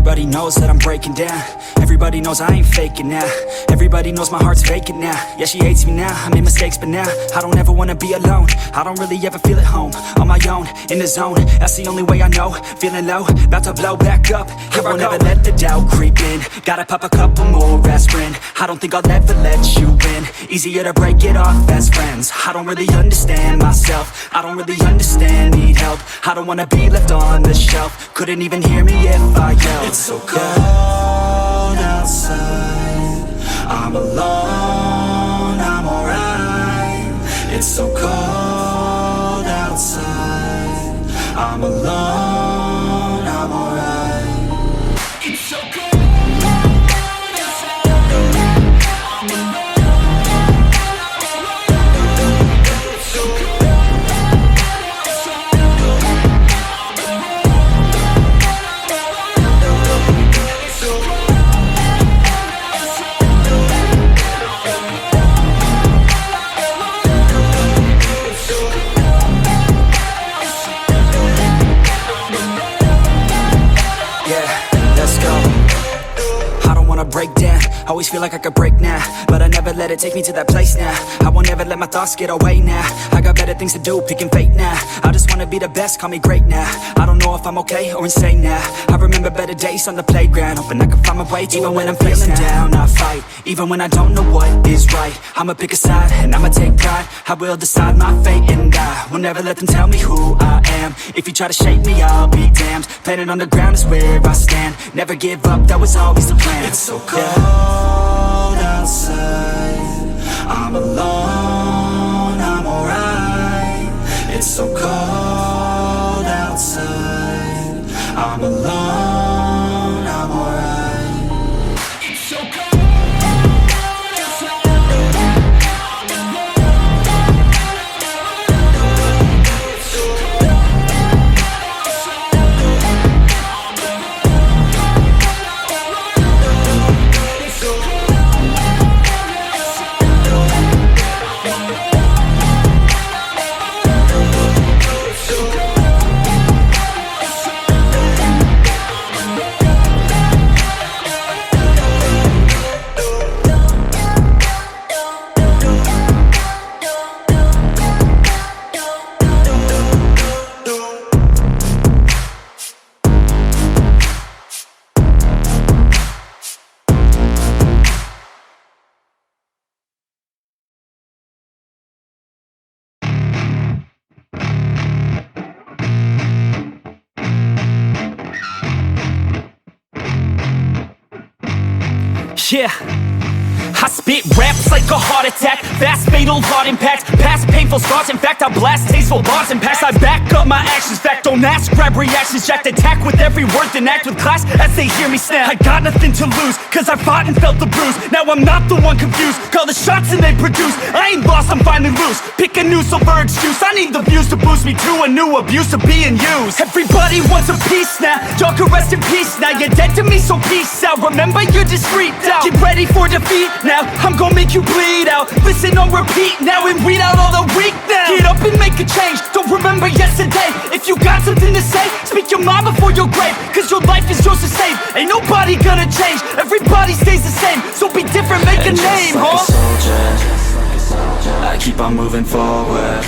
Everybody knows that I'm breaking down. Everybody knows I ain't faking now. Everybody knows my heart's vacant now. Yeah, she hates me now, I made mistakes, but now I don't ever wanna be alone. I don't really ever feel at home. On my own, in the zone, that's the only way I know. Feeling low, about to blow back up. Here I won't ever let the doubt creep in. Gotta pop a couple more aspirin. I don't think I'll ever let you in. Easier to break it off best friends. I don't really understand myself. I don't really understand, need help. I don't wanna be left on the shelf. Couldn't even hear me if I yelled. It's so cold outside, I'm alone, I'm alright. It's so cold outside, I'm alone, I'm alright. It's so cold. Break down, always feel like I could break now, but I never let it take me to that place now. I won't ever let my thoughts get away now. I got better things to do, picking fate now. I just wanna be the best, call me great now. I don't know if I'm okay or insane now. I remember better days on the playground, hoping I can find my way to even when I'm feeling down, I fight. Even when I don't know what is right, I'ma pick a side and I'ma take pride. I will decide my fate and I will never let them tell me who I am. If you try to shake me, I'll be damned. Planet on the ground is where I stand. Never give up, that was always the plan. It's so cold outside, I'm alone, I'm alright. It's so cold outside, I'm alone, I'm alright. It's so cold. Yeah, I spit raps like a heart attack. Fast, fatal, heart impact. Past painful scars, in fact I blast tasteful bars and packs. I back up my actions, fact don't ask, grab reactions. Jacked attack with every word, then act with class as they hear me snap. I got nothing to lose, cause I fought and felt the bruise. Now I'm not the one confused, call the shots and they produce. I ain't lost, I'm finally loose. Pick a new silver excuse, I need the views to boost me to a new abuse of being used. Everybody wants a piece now, y'all can rest in peace now. You're dead to me, so peace out. Remember you're discreet out. Get ready for defeat now, I'm gonna make you bleed out. Listen on repeat now and weed out all the weak now. Get up and make a change, don't remember yesterday. If you got something to say, speak your mind before your grave. Cause your life is yours to save, ain't nobody gonna change. Everybody stays the same, so be different, make a name, like huh? A soldier, I keep on moving forward,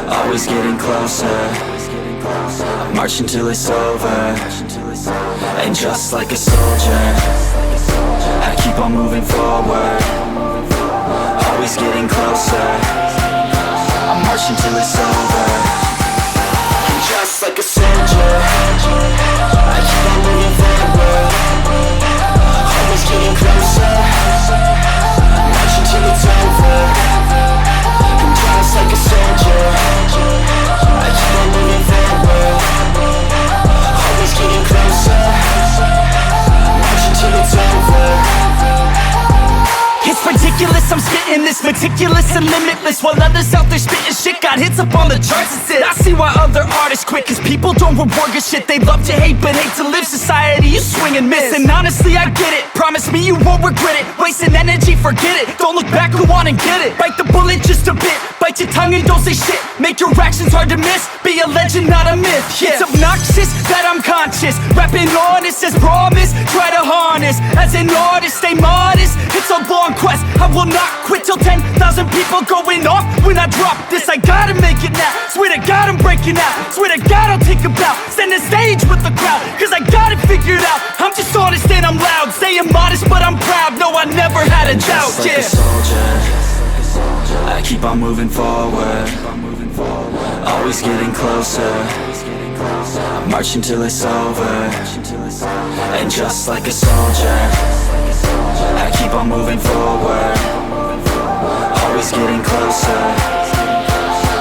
always getting closer. I march until it's over, and just like a soldier, I keep on moving forward, always getting closer. I march until it's over, and just like a soldier, I keep on moving forward, always getting closer. I march until it's over, and just like a soldier, I keep on moving forward, always getting closer. I march until it's over. It's ridiculous, I'm spitting this meticulous and limitless, while others out there spitting shit got hits up on the charts and shit. I see why other artists quit, cause people don't reward good shit. They love to hate but hate to live. Society, you switch swing and miss. And honestly, I get it, promise me you won't regret it. Wasting energy, forget it, don't look back, go on and get it. Bite the bullet just a bit, bite your tongue and don't say shit. Make your actions hard to miss, be a legend, not a myth. Yeah. It's obnoxious that I'm conscious, rapping honest as promise. Try to harness, as an artist, stay modest. It's a long quest, I will not quit till 10,000 people going off when I drop this. I gotta make it now, swear to God I'm breaking out. Swear to God I'll take a bow, stand the stage with the crowd, cause I got it figured out. I'm just honest and I'm loud, saying modest but I'm proud. No, I never had a doubt, just like a soldier, I keep on moving forward, always getting closer. I'm marching till it's over. And just like a soldier, I keep on moving forward, always getting closer.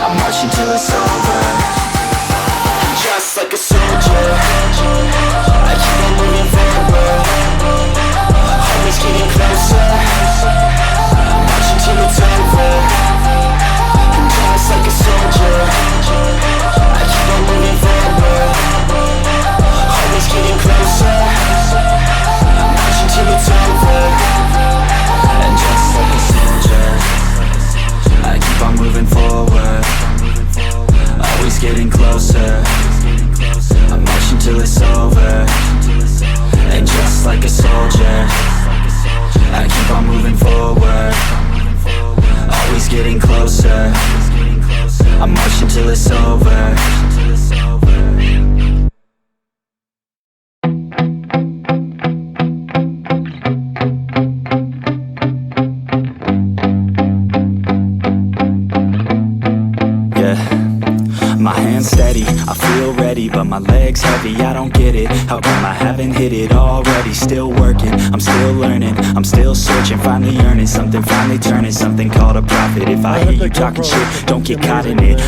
I'm marching till it's over. And just like a soldier, I keep on moving forward, always getting closer. I'm marching till it's over. And just like a soldier, I keep on moving forward, always getting closer. I'm marching till it's over. And just like a soldier, I keep on moving forward, always getting closer. I'm marching till it's over. And just like a soldier, I keep on moving forward, always getting closer. I'm marching till it's over. My hands steady, I feel ready, but my legs heavy, I don't get it. How come I haven't hit it already? Still working, I'm still learning, I'm still searching, finally earning something, finally turning something called a profit. If I hear you talking shit, don't get caught in it.